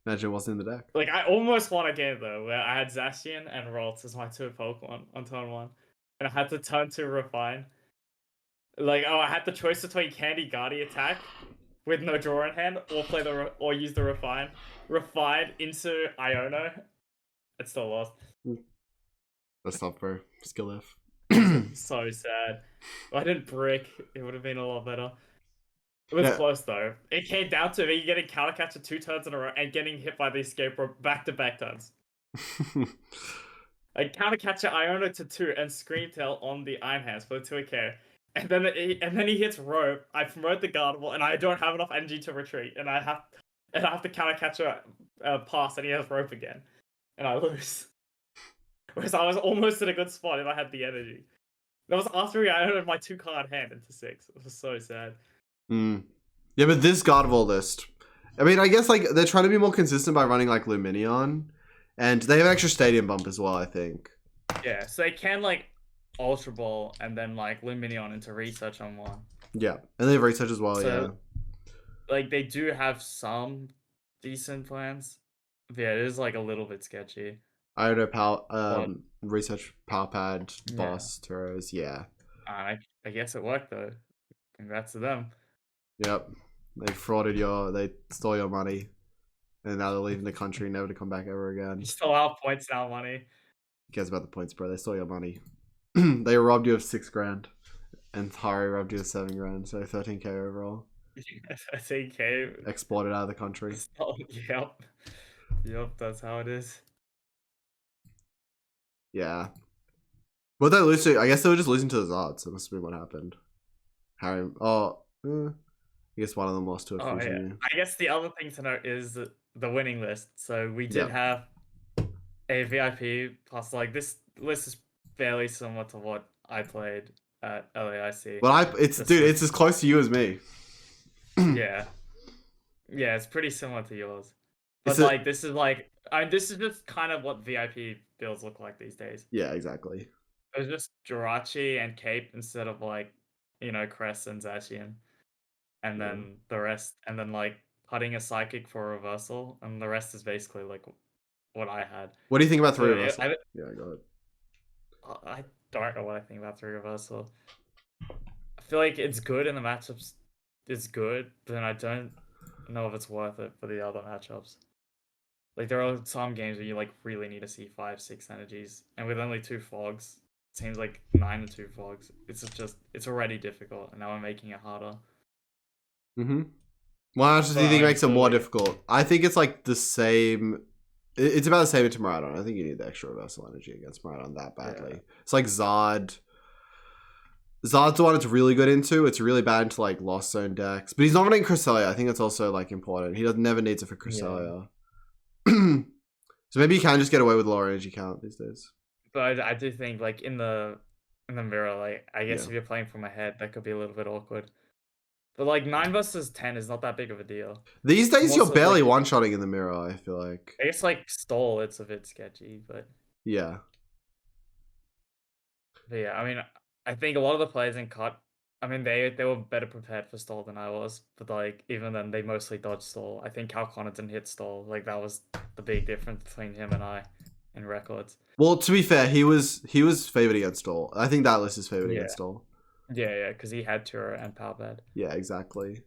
Imagine it wasn't in the deck. Like I almost won a game though, where I had Zacian and Ralts as my 2 Pokemon on turn 1, and I had to turn to Refine. Like I had the choice between Candy Guardi attack with no draw in hand, or use the Refine. Refine into Iono. It still lost. That's tough, bro. Skill F. So sad. If I didn't brick, it would have been a lot better. It was close though. It came down to me getting counter catcher 2 turns in a row and getting hit by the escape rope back-to-back turns. Like counter catcher Iona to 2 and Scream Tail on the Iron Hands for the 2k. And then he hits rope. I promote the Gardevoir and I don't have enough energy to retreat, and I have to counter catcher pass, and he has rope again, and I lose. Whereas I was almost in a good spot if I had the energy. That was after I had my 2-card hand into 6. It was so sad. Mm. Yeah, but this Gardevoir list, I mean, I guess like they're trying to be more consistent by running like Luminion, and they have an extra stadium bump as well, I think. Yeah, so they can like Ultra Ball and then like Luminion into Research on one. Yeah, and they have Research as well, So, yeah. like they do have some decent plans. But yeah, it is like a little bit sketchy. I don't know, But Research, Power Pad, yeah, Boss, Turos, yeah. I guess it worked though. Congrats to them. Yep. They stole your money. And now they're leaving the country, never to come back ever again. You still have points now, money. Who cares about the points, bro? They stole your money. They robbed you of $6,000. And Hari robbed you of $7,000, so 13K overall. 13K. Exported out of the country. Oh, yep. Yep, that's how it is. Yeah. What they lose to? I guess they were just losing to the Zards. That must have been what happened. Harry. I guess one of them lost to a fusion. Yeah. I guess the other thing to note is the winning list. So we did have a VIP plus, like, this list is fairly similar to what I played at LAIC. Well, it's as close to you as me. Yeah. Yeah, it's pretty similar to yours. But this is just kind of what VIP builds look like these days. Yeah, exactly. It was just Jirachi and Cape instead of like, Crest and Zacian. And then the rest, and then like putting a Psychic for reversal, and the rest is basically like what I had. What do you think about 3 reversal? Yeah, go ahead. I don't know what I think about 3 reversal. I feel like it's good in the matchups. It's good, but then I don't know if it's worth it for the other matchups. Like there are some games where you like really need to see 5-6 energies, and with only 2 fogs, it seems like 9 and 2 fogs. It's already difficult, and now we're making it harder. Well, do you think it makes it more difficult? I think it's like the same. It's about the same to Miraidon. I think you need the extra reversal energy against Miraidon that badly. Yeah. It's like Zard. Zard's the one it's really good into. It's really bad into like Lost Zone decks. But he's not running Cresselia. I think it's also like important. He never needs it for Cresselia. Yeah. So maybe you can just get away with lower energy count these days. But I do think like in the mirror, like I guess if you're playing from ahead, that could be a little bit awkward. But like 9 versus 10 is not that big of a deal. These days you're barely like, one-shotting in the mirror, I feel like. I guess like Stole, it's a bit sketchy, but yeah. But yeah, I mean, I think a lot of the players in Cut, I mean, they were better prepared for Stole than I was, but like even then they mostly dodged Stole. I think Cal Connor didn't hit Stole. Like that was the big difference between him and I in records. Well, to be fair, he was favored against Stole. I think that list is favored against Stole. Yeah, because he had Tura and Palpad. Yeah, exactly.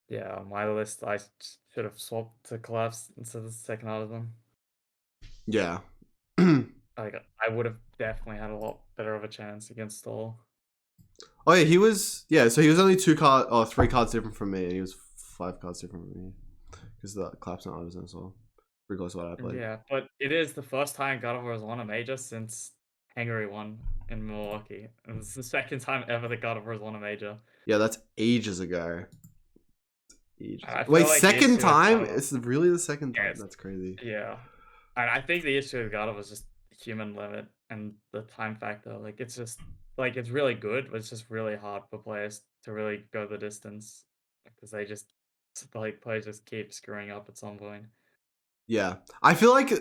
Yeah, on my list, I should have swapped to Collapse instead of the second out of them. Yeah. Like, I would have definitely had a lot better of a chance against Stole. Oh, yeah, he was... Yeah, so he was only 3 cards different from me, and he was 5 cards different from me. Because the Collapse and I was in as well. Pretty close to what I played. Yeah, but it is the first time Gardevoir has won a major since Hungary won in Milwaukee. And it's the second time ever that Gardevoir has won a major. Yeah, that's ages ago. Wait, like second time? It's really the second time? That's crazy. Yeah. And I think the issue with Gardevoir was just human limit and the time factor. Like, it's just, like, it's really good, but it's just really hard for players to really go the distance. Because they just, like, players just keep screwing up at some point. Yeah. I feel like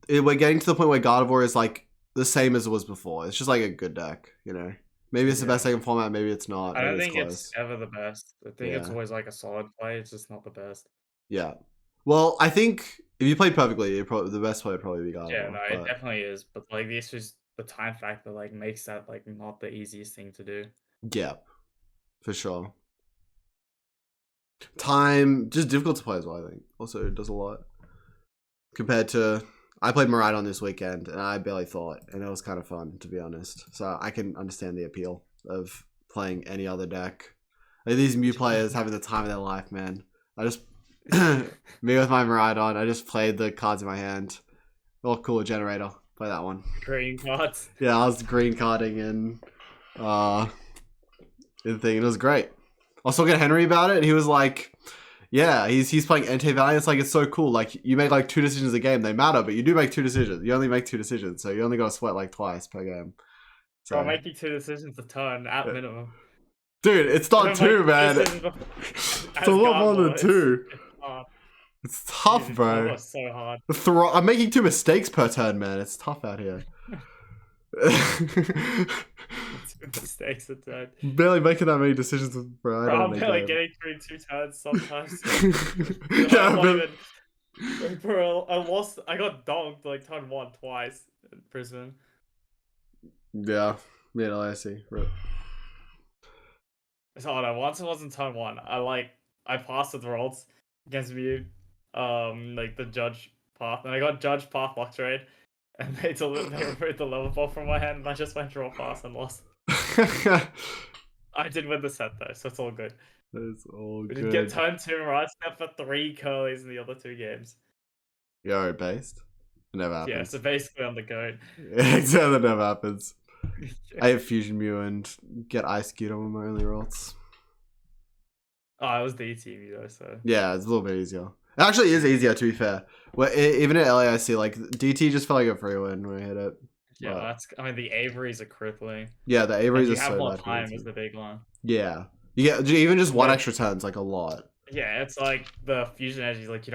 we're getting to the point where Gardevoir is, like, the same as it was before. It's just, like, a good deck, you know? Maybe it's the best deck in format, maybe it's not. I don't think it's ever the best. I think it's always, like, a solid play. It's just not the best. Yeah. Well, I think if you play perfectly, the best play would probably be Gardevoir. Yeah, no, it definitely is. But, like, the issue is the time factor, like, makes that, like, not the easiest thing to do. Yeah. For sure. Time, just difficult to play as well, I think. Also, it does a lot. Compared to... I played Miraidon this weekend, and I barely thought, and it was kind of fun, to be honest. So I can understand the appeal of playing any other deck. Like, these new players having the time of their life, man. I just... me with my Miraidon, I just played the cards in my hand. Oh, cool, generator. Play that one. Green cards. Yeah, I was green carding and the thing. It was great. I was talking to Henry about it, and he was like... Yeah, he's playing Entei Valley. It's like, it's so cool. Like, you make like 2 decisions a game. They matter, but you do make 2 decisions. You only make 2 decisions, so you only got to sweat like twice per game. Bro, I'm So, making 2 decisions a turn at minimum. dude, it's not I'm making 2, 2 man. decisions It's a as lot more than Gardevoir. 2. It's hard. It's tough, Dude, bro. Gardevoir's so hard. I'm making 2 mistakes per turn, man. It's tough out here. It's 2 mistakes a turn. Barely making that many decisions with Bro, Miraidon I'm in a barely game. getting through 2 turns sometimes. Yeah, I'm not but even... Bro, I got donked like turn 1 twice in Brisbane. yeah, LAIC. Right. So hold on, once it wasn't turn 1, I passed the rolls against Mew, like the judge path, and I got judge path lock trade, and they removed the level ball from my hand, and I just went draw pass and lost. I did win the set though, so it's all good. It's all We good. did get turn 2 right, step for 3 curlies in the other 2 games. Yo, based. It never happens. Yeah, so basically I'm the goat. Exactly, that never happens. I have Fusion Mew and get Ice Cube on my only rolls. Oh, it was the ETV though, so. Yeah, it's a little bit easier. It actually is easier, to be fair. Well, even at LAIC, like, DT just felt like a free win when I hit it. Yeah, But, I mean, the Averys are crippling. yeah, the Averys And you are have so more bad. time is the big one. Yeah. You get even just one But- extra turn's like a lot. Yeah, it's like the fusion energies. Like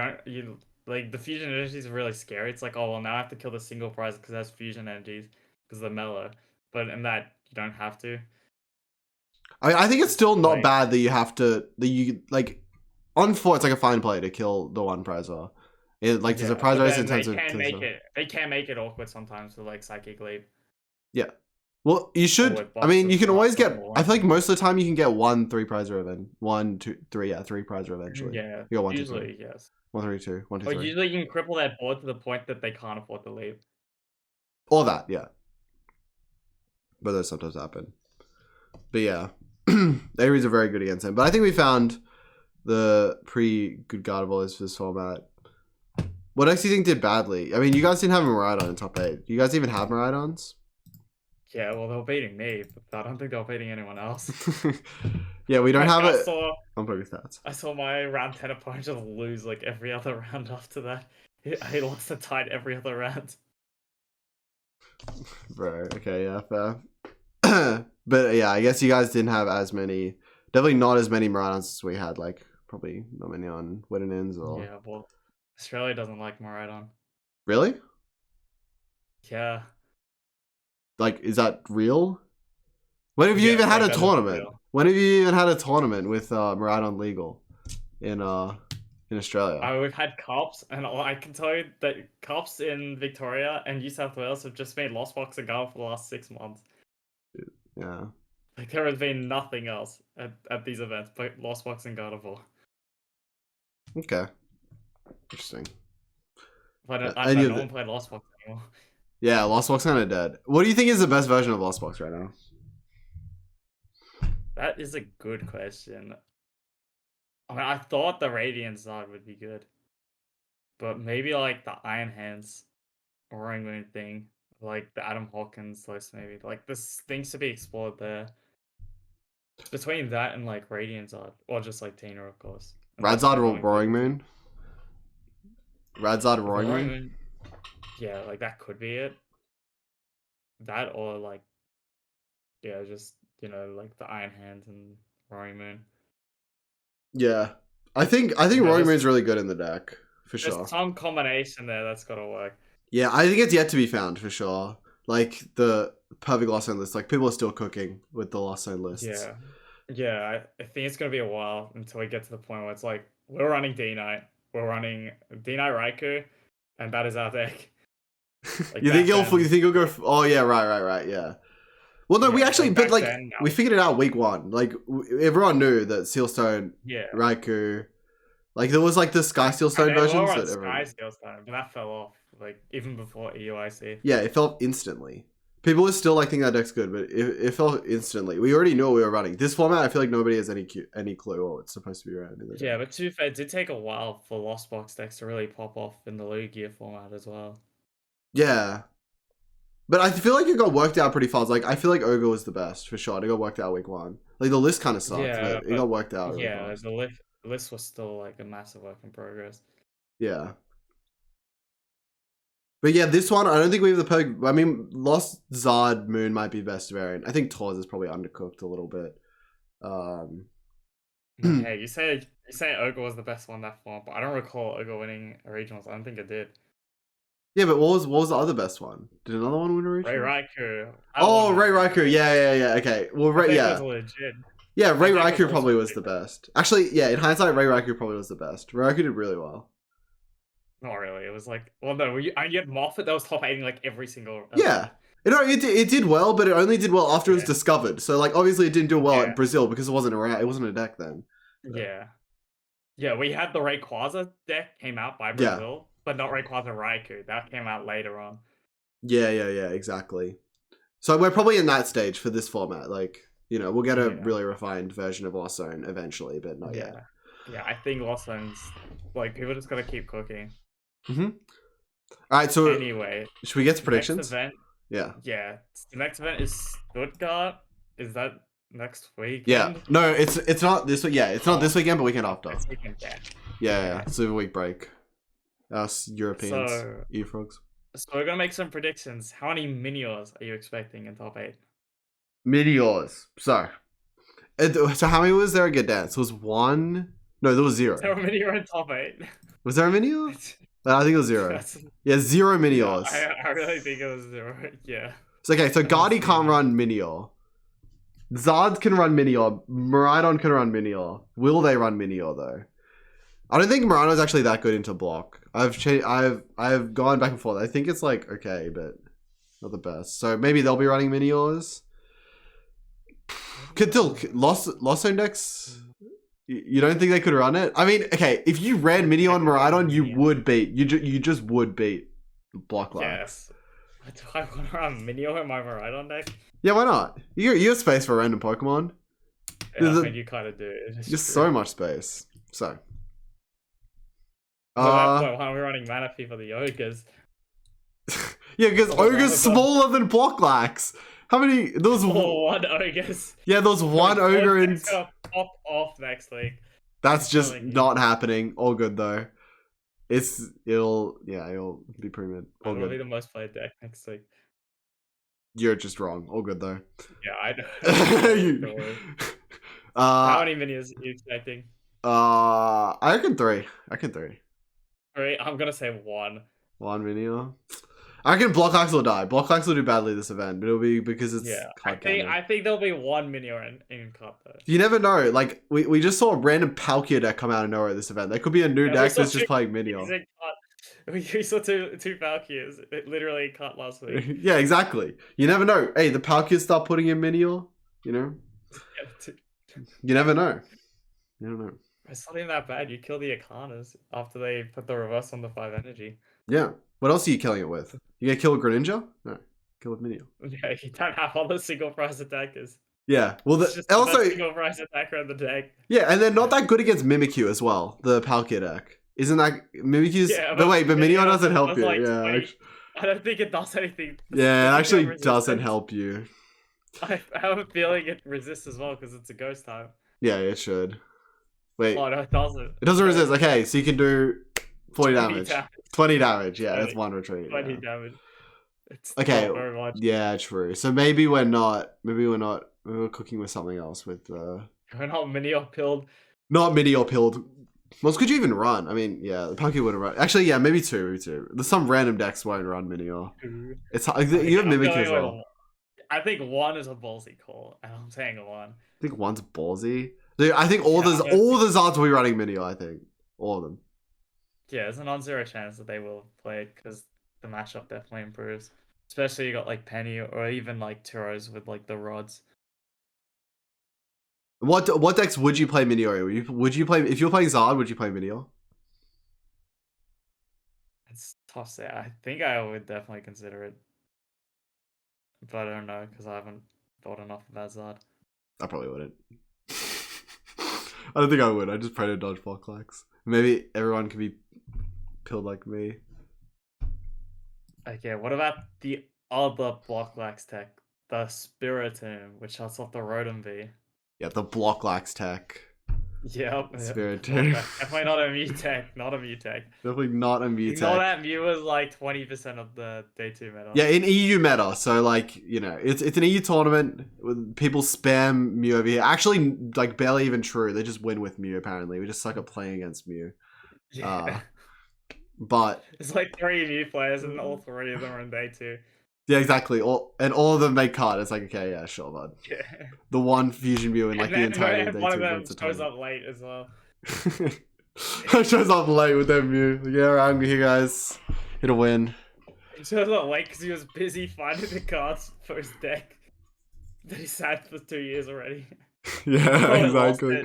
like the fusion energies are really scary. It's like, oh well, now I have to kill the single prize because it has fusion energies because they're mellow. But in that you don't have to. I mean, I think it's still not Like- bad that you have to like on 4 it's like a fine play to kill the one prizer. It like there's a prize but race then in terms of they can make it awkward sometimes with like psychic leap. Well, you should. with I mean, you can always boxes, get. boxes. I feel like most of the time you can get 1 3 prizer event. 1 2 3. Yeah, 3 prizer eventually. Yeah, You got 1 2 usually 3. yes. 1 3 2. 1 2 Or 3. usually you can cripple that board to the point that they can't afford to leave. All that, yeah. But those sometimes happen. But yeah, Aries are very good against him. But I think we found the pretty good Gardevoir for this format. What else do you think did badly? I mean, you guys didn't have a Miraidon in top 8. Do you guys even have Miraidons? Yeah, well, they were beating me, but I don't think they were beating anyone else. Yeah, we don't have it. Saw, I'm putting stats. I saw my round 10 opponent just lose like every other round after that. He lost the tied every other round. Bro, okay, yeah, fair. But yeah, I guess you guys didn't have as many. Definitely not as many Miraidons as we had. Like, probably not many on Win-Ins or. Yeah, well, Australia doesn't like Miraidon. Really? Yeah. Like, is that real? When have you Yeah, even had a that is tournament? real. When have you even had a tournament with Miraidon legal in Australia? We've had cups, and I can tell you that cups in Victoria and New South Wales have just made Lost Box and Gardevoir for the last 6 months. Yeah. Like, there has been nothing else at these events but Lost Box and Gardevoir. Okay. Interesting. But Any no of one the- played Lost Box anymore. Yeah, Lost Box kind of dead. What do you think is the best version of Lost Box right now? That is a good question. I mean, I thought the Radiant side would be good. But maybe like the Iron Hands Roaring Moon thing. Like the Adam Hawkins list maybe. Like there's things to be explored there. Between that and like Radiant Zard. Or just like Tina, of course. And that's Radzard not or going Roaring to- Moon? Radzard Roaring Roaring Moon? Moon. Yeah, like that could be it. That or like yeah, just like the Iron Hands and Roaring Moon. Yeah. I think Yeah, Roaring there's- Moon's really good in the deck. For There's sure. some combination there that's gotta work. Yeah, I think it's yet to be found for sure. Like the perfect Lost Zone list. Like people are still cooking with the Lost Zone lists. Yeah. Yeah, I think it's gonna be a while until we get to the point where it's like we're running D-Knight, we're running D-Knight Raikou, and that is our deck. Like you think back then- you think you'll go? Oh yeah, right, yeah. Well, no, we Yeah, actually, like but back like then, no. we figured it out week 1. Like everyone knew that Sealstone, Yeah. Raikou, like there was like the Sky Sealstone And they were versions on that Sky everyone. Steel Stone, but that fell off like even before EUIC. Yeah, it fell instantly. People were still like thinking that deck's good, but it fell instantly. We already knew what we were running. This format, I feel like nobody has any clue what it's supposed to be around. In the Yeah, deck. but to be fair, it did take a while for Lost Box decks to really pop off in the Lugia format as well. Yeah. But I feel like it got worked out pretty fast. Like I feel like Ogre was the best for sure. It got worked out week 1. Like the list kind of sucked, Yeah, but it but- got worked out. Really Yeah, fast. the list was still like a massive work in progress. Yeah. But yeah, this one, I don't think we have the perfect... I mean, Lost Zard Moon might be best variant. I think Tawz is probably undercooked a little bit. Yeah, you say Ogre was the best one that form, but I don't recall Ogre winning a regionals. I don't think it did. Yeah, but what was the other best one? Did another one win a Ray regional? Raikou. Oh, Ray Raikou. Yeah. Okay. Well, That deck yeah. was legit. Yeah, Ray That deck Raikou was probably also was the legit. best. Actually, yeah, in hindsight, Ray Raikou probably was the best. Ray Raikou did really well. Not really. It was like, well, no, you had Moffat that was top 8 like every single. Yeah. It did well, but it only did well after it was Yeah. discovered. So, like, obviously it didn't do well Yeah. at Brazil because it wasn't a deck then. Yeah. Yeah, we had the Rayquaza deck came out by Brazil, but not Rayquaza Raikou. That came out later on. Yeah, exactly. So we're probably in that stage for this format. Like, you know, we'll get a really refined version of Lost Zone eventually, but not yet. Yeah, I think Lost Zone's, like, people just gotta keep cooking. All right, so anyway, should we get to predictions? Next event, yeah. The next event is Stuttgart. Is that next weekend? Yeah. No, it's not this week. Yeah, it's not this weekend, but weekend after. This weekend, Yeah. Super week break. Us Europeans, you frogs. So we're gonna make some predictions. How many Miniors are you expecting in top 8? Miniors. So how many was there at Gdansk? Was one? No, there was 0. Is there a Minior in top 8? Was there a Minior? I think it was 0. Yeah, 0 Miniors. I really think it was 0. Yeah. So, okay, so Gardy can't run Minior. Zard can run Minior. Miraidon can run Minior. Will they run Minior though? I don't think Miraidon's actually that good into block. I've gone back and forth. I think it's like okay, but not the best. So maybe they'll be running Miniors. Could still Lost Zone decks. You don't think they could run it? I mean, okay, if you ran Minior and Miraidon, you would beat. You just would beat Block Yes. Do I want to run Minior in my Miraidon deck? Yeah, why not? You have space for random Pokemon. Yeah, I mean, you kind of do. Just so much space. So. At that point, why are we running Manaphy for the Ogres? Yeah, because Ogre's smaller than Blocklax. How many? There was one Ogres. Yeah, there was one Ogre in. It's gonna pop off next week. That's just not happening. All good though. It'll be pretty good. It'll be the most played deck next week. You're just wrong. All good though. Yeah, I know. How many Minions are you expecting? I reckon 3. 3. I'm gonna say 1. 1 Minior. I reckon Blocklax will die. Blocklax will do badly this event, but it'll be because it's I think there'll be 1 Minior in Cup though. You never know. Like we just saw a random Palkia deck come out of nowhere at this event. There could be a new deck that's just playing Minior. We saw two Palkias. It literally cut last week. Yeah, exactly. You never know. Hey, the Palkias start putting in Minior. You know. You never know. You don't know. It's not even that bad. You kill the Akanas after they put the reverse on the 5 energy. Yeah. What else are you killing it with? You gonna kill a Greninja? No. Kill with Minior. Yeah, you don't have all the single price attackers. Yeah. Well, it's just also single price attacker in the deck. Yeah, and they're not that good against Mimikyu as well. The Palkia deck isn't that Mimikyu's? Yeah, but Minior doesn't help you. Like yeah. 20... I don't think it does anything. Yeah, it actually doesn't help you. I have a feeling it resists as well because it's a ghost type. Yeah, it should. Wait. Oh no, it doesn't. It doesn't resist. Okay, so you can do 40 damage. 20 damage. Yeah, 20. That's 1 retreat. 20 damage. It's okay. Not very much. Yeah, true. So maybe we're not. Maybe we're cooking with something else. With We're not Minior pilled. Not Minior pilled. What could you even run? I mean, yeah, the Palkia wouldn't run. Actually, yeah, maybe 2. There's some random decks won't run Minior. It's you have Mimikyu as well. I think 1 is a ballsy call, and I'm saying 1. I think 1's ballsy. Dude, I think all the Zards will be running Minior. I think all of them. Yeah, there's a non-zero chance that they will play it because the matchup definitely improves. Especially you got like Penny or even like Turos with like the rods. What decks would you play Minior? Would you play if you're playing Zard? Would you play Minior? It's tough to say. I think I would definitely consider it, but I don't know because I haven't thought enough about Zard. I probably wouldn't. I don't think I would. I just pray to dodge Blocklax. Maybe everyone can be pilled like me. Okay, what about the other Blocklax tech? The Spiritomb, which shuts off the Rotom V. Yeah, the Blocklax tech. Yep. Spirit Tomb. Definitely not a Mutech. Not a Mutech. Definitely not a Ignore Mutech. that Mew was like 20% of the day 2 meta. Yeah, in EU meta, so like, you know, it's an EU tournament. People spam Mew over here. Actually, like barely even true. They just win with Mew. Apparently, we just suck at playing against Mew. Yeah. But It's like 3 Mew players, and all 3 of them are in day 2. yeah, exactly. All of them make cut. It's like, okay, yeah, sure, bud. Yeah. The one fusion Mew in like the entirety of day one 2 of them wins a shows tournament. up late as well. Shows up late with their Mew. Like, yeah, I'm here, guys. It'll win. He shows up late because he was busy finding the cards for his deck that he sat for 2 years already. Yeah, exactly.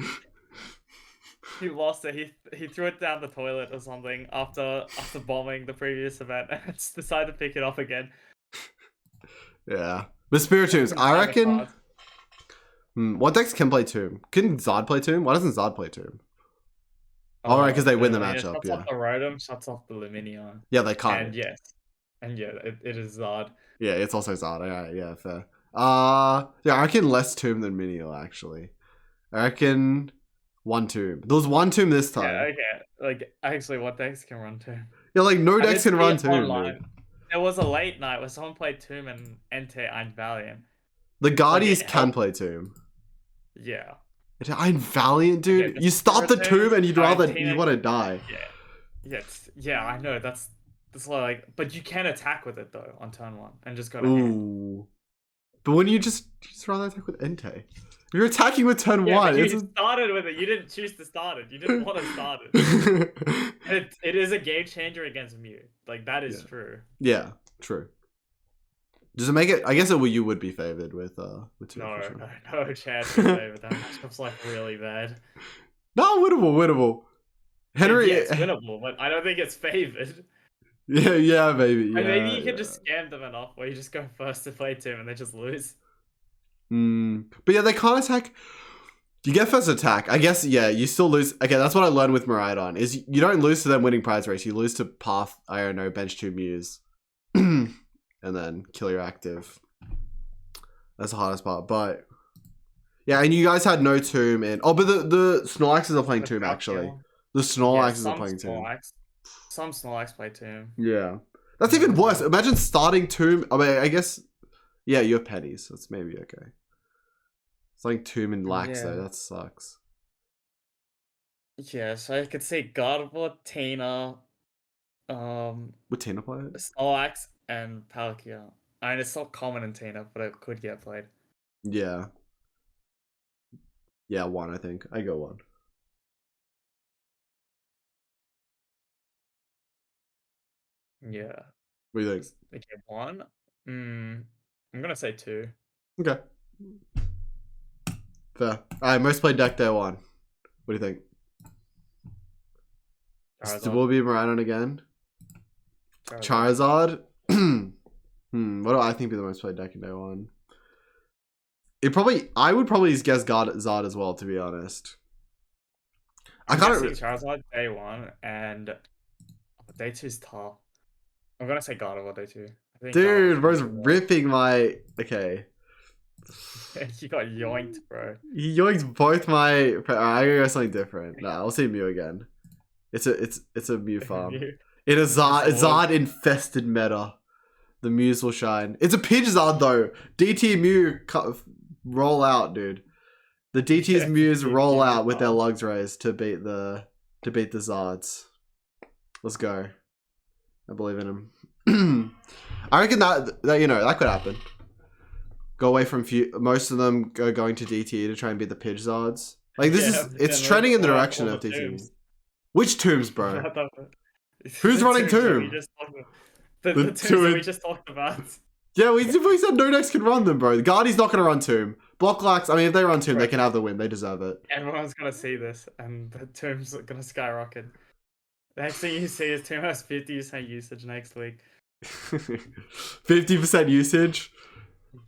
He lost it. He threw it down the toilet or something after bombing the previous event, and just decided to pick it up again. Yeah, but Spirit Tombs, I reckon. What decks can play Tomb? Can Zard play Tomb? Why doesn't Zard play Tomb? All right, because they win the matchup. Shuts Yeah. off the Rotom, shuts off the Luminion. Yeah, they can't. And yes, it is Zard. Yeah, it's also Zard. Yeah, fair. Yeah, I reckon less Tomb than Minion actually. I reckon one Tomb. There was one Tomb this time. Yeah, okay. Like actually, what decks can run Tomb? Yeah, like no decks can run Tomb. There was a late night where someone played Tomb and Entei Ein Valiant. The Guardies can play Tomb. Yeah. Ein Valiant, dude. Okay, you start the Tomb and you want to die. Yeah, I know. That's like, but you can attack with it though on turn 1 and just go to Ooh. hand. But when you just rather attack with Entei. You're attacking with turn 1. You started with it. You didn't choose to start it. You didn't want to start it. It is a game changer against Mew. Like, that is true. Yeah, true. Does it make it? I guess you would be favored with two. No chance to favor. That matchup's like really bad. No, winnable. Henry, yeah, it's winnable, but I don't think it's favored. Yeah, maybe. Yeah, maybe you can just scam them enough where you just go first to play Tomb and they just lose. But yeah, they can't attack. You get first attack. I guess, yeah, you still lose. Okay, that's what I learned with Miraidon, is you don't lose to them winning prize race. You lose to Path, I don't know, bench 2 Mews. And then kill your active. That's the hardest part. But yeah, and you guys had no Tomb in. Oh, but the Snorlaxes are playing Tomb, actually. The Snorlaxes are playing Tomb. Some Snorlax play Tomb. Yeah. That's even worse. Imagine starting Tomb. I mean, I guess, yeah, you have pennies. That's maybe okay. It's like Tomb and Lax, though. That sucks. Yeah, so I could say Gardevoir, Tina, would Tina play it? Snorlax, and Palkia. I mean, it's not common in Tina, but it could get played. Yeah. Yeah, 1, I think. I go 1. Yeah. What do you think? Okay, 1. I'm gonna say 2. Okay. Fair. Alright, most played deck day 1. What do you think? Will be Miraidon again? Charizard? What do I think be the most played deck in day 1? I would probably guess Zard as well, to be honest. I can't see Charizard day 1 and day 2 is tough. I'm gonna say Gardevoir day 2. I think dude, bro's ripping my. Okay. You got yoinked, bro. He yoinked both my. I gotta go something different. Nah, I'll say Mew again. It's a Mew farm. It is Zard infested meta. The Mews will shine. It's a Pidgeot though. DT Mew roll out, dude. The DT's Mews roll out with their lugs raised to beat the Zards. Let's go. I believe in him. I reckon that could happen. Go away from most of them going to DT to try and beat the Pidgeots. Like it's trending in the direction of DT. Which Tombs, bro? Who's running Tomb? The Tombs that we just talked about. Yeah, we said no decks can run them, bro. The Guardy's not gonna run Tomb. Blocklax, I mean, if they run Tomb, they can have the win. They deserve it. Everyone's gonna see this, and the Tomb's gonna skyrocket. The next thing you see is Tomb has 50% usage next week. 50% usage?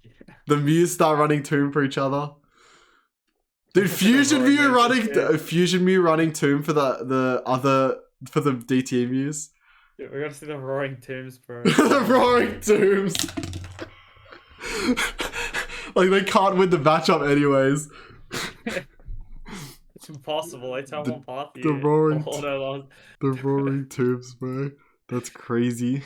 Yeah. The Mews start running Tomb for each other. Dude, Fusion Mew running Tomb for the DT Mews. Dude, we're gonna see the roaring Tombs, bro. The roaring Tombs. Like they can't win the matchup anyways. It's impossible. They turn The, one path the you. roaring, Oh, no, the roaring tubes, bro. That's crazy.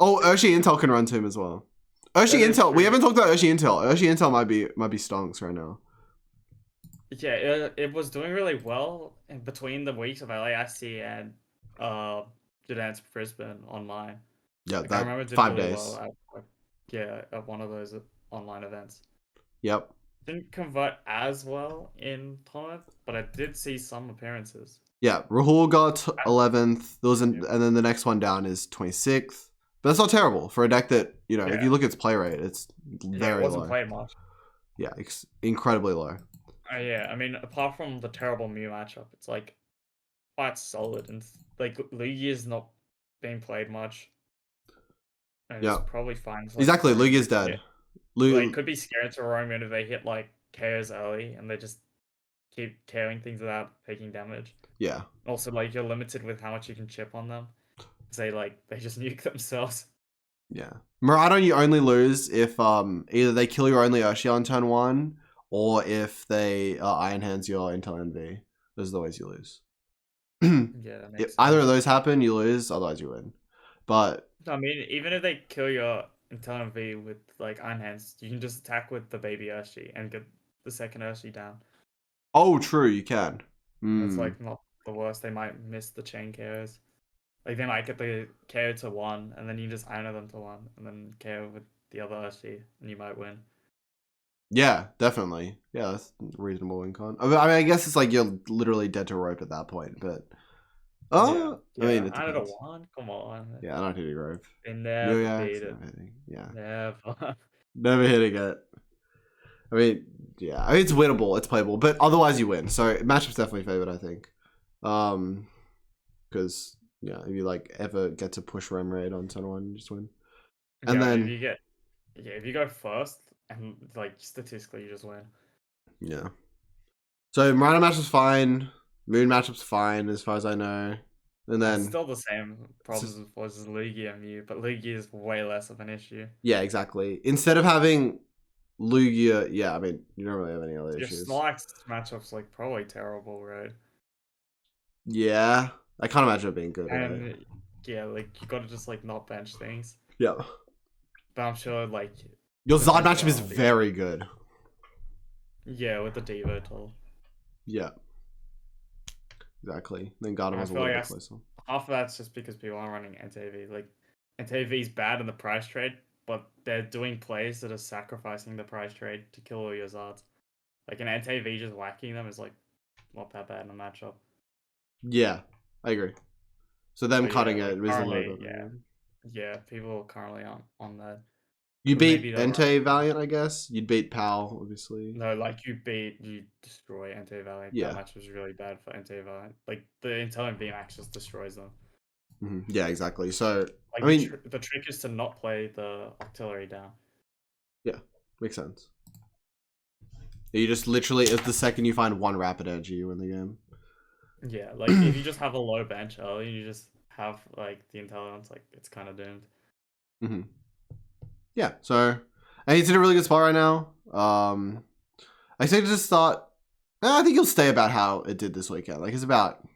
Oh, Urshi Intel can run Tomb as well. Urshi That is Intel. We true. haven't talked about Urshi Intel. Urshi Intel might be stonks right now. Yeah, it was doing really well in between the weeks of LAIC and Gdansk Brisbane online. Yeah, Like I that remember it did 5 really days. well at at one of those online events. Yep. Didn't convert as well in tournament, but I did see some appearances. Yeah, Rahul got 11th. Yeah, And then the next one down is 26th. But that's not terrible for a deck that, you know, if you yeah, look at its play rate, it's it very wasn't low. played much. Yeah, incredibly low. Yeah, I mean, apart from the terrible Mew matchup, it's like quite solid and like Luigi is not being played much, and it's Yeah, probably fine to like exactly. roam Lugia's in. dead. Like could be scared to roam in if they hit like KOs early and they just keep KOing things without taking damage. Yeah. Also, like you're limited with how much you can chip on them. Say they just nuke themselves. Yeah. Miraidon, you only lose if either they kill your only Urshi on turn 1 or if they Iron Hands your Intel NV. Those are the ways you lose. Yeah, that If makes either of sense. those happen, you lose. Otherwise, you win. But I mean, even if they kill your Intel V with like Iron Hands, you can just attack with the baby Urshi and get the second Urshi down. oh, true, you can. That's Mm. like not the worst. They might miss the chain KOs. Like they might get the KO to 1, and then you just iron them to 1, and then KO with the other Urshi, and you might win. Yeah, definitely. Yeah, that's reasonable win con. I mean, I guess it's like you're literally dead to rope at that point, but Yeah, I mean, yeah. it Iron to depends. 1. Come on. Yeah, I don't hit a rope. They Yo, never yeah, beat it's it. never hitting. Yeah, Never. never hitting it. I mean, yeah, I mean, it's winnable, it's playable, but otherwise you win. So matchup's definitely favored, I think. Because yeah, if you like ever get to push rem raid on turn 1, you just win. And Yeah, I mean, then if you go first, and like statistically, you just win. yeah. So Miraidon matchup's fine. Moon matchup's fine as far as I know. And It's then still the same problems as Luigi and Mew, but Luigi is way less of an issue. yeah, exactly. Instead of having Lugia, yeah, I mean, you don't really have any other Your issues. Snorlax matchup's like probably terrible, right? Yeah, I can't imagine it being good, right? And yeah, like you gotta just like not bench things. Yeah. But I'm sure like Your Zod matchup is eventuality- very good. yeah, with the Devo tool. Yeah. Exactly. Then I Gardevoir's a feel little like bit closer. half of that's just because people aren't running NTV. Like NTV is bad in the price trade, but they're doing plays that are sacrificing the price trade to kill all your Zards. Like an NTV just whacking them is like not that bad in a matchup. Yeah, I agree. So them But cutting yeah, it like is a little currently, bit. yeah, people currently aren't on that. You But maybe beat they'll Entei Valiant, I guess. You'd beat Pal, obviously. No, like you destroy NT Valiant. Yeah. That match was really bad for NT Valiant. Like the Intel and VMAX just destroys them. Yeah, exactly. So Like I mean, the trick is to not play the artillery down. yeah, makes sense. You just literally, it's the second you find one rapid energy, you win the game. Yeah, like if you just have a low bench early, you just have like the intelligence, like it's kind of doomed. Yeah, so and he's in a really good spot right now. I say to just start. I think he'll stay about how it did this weekend. Like it's about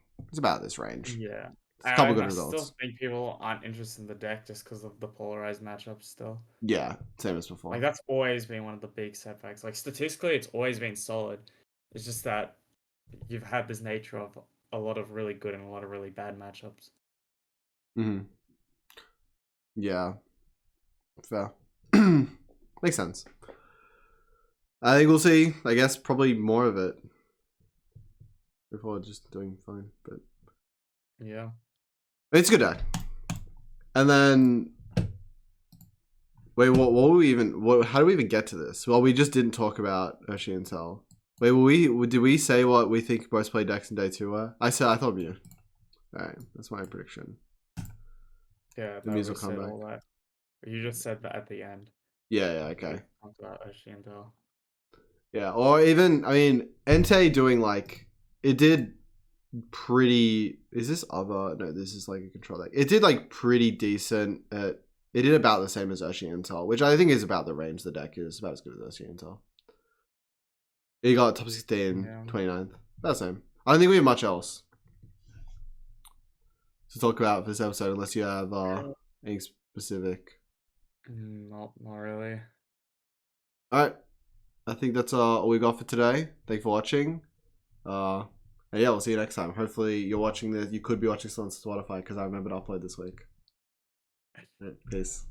this range. Yeah, It's a couple good I results. still think people aren't interested in the deck just because of the polarized matchups. Still, Yeah, same as before. like that's always been one of the big setbacks. Like statistically, it's always been solid. It's just that you've had this nature of a lot of really good and a lot of really bad matchups. Yeah, fair. Makes sense. I think we'll see. I guess probably more of it before just doing fine. But Yeah. it's a good deck. And then wait, what were we even? How do we even get to this? Well, we just didn't talk about Urshi and Cell. Wait, did we say what we think most play decks in day 2 were? I thought Mew. All right, that's my prediction. Yeah, The no, Muse will we come said back. all that. You just said that at the end. Yeah, okay. We talked about Oshi and Dell. Yeah, or even, I mean, Entei doing like, it did pretty, is this other? No, this is like a control deck. It did like pretty decent at, it did about the same as Urshi Intel, which I think is about the range the deck is, about as good as Urshi Intel. He got top 16, Yeah. 29th. That's same. I don't think we have much else to talk about for this episode, unless you have anything specific. Not really. All right. I think that's all we got for today. Thanks for watching. And yeah, we'll see you next time. Hopefully you're watching this. You could be watching this on Spotify because I remember to upload this week. Peace.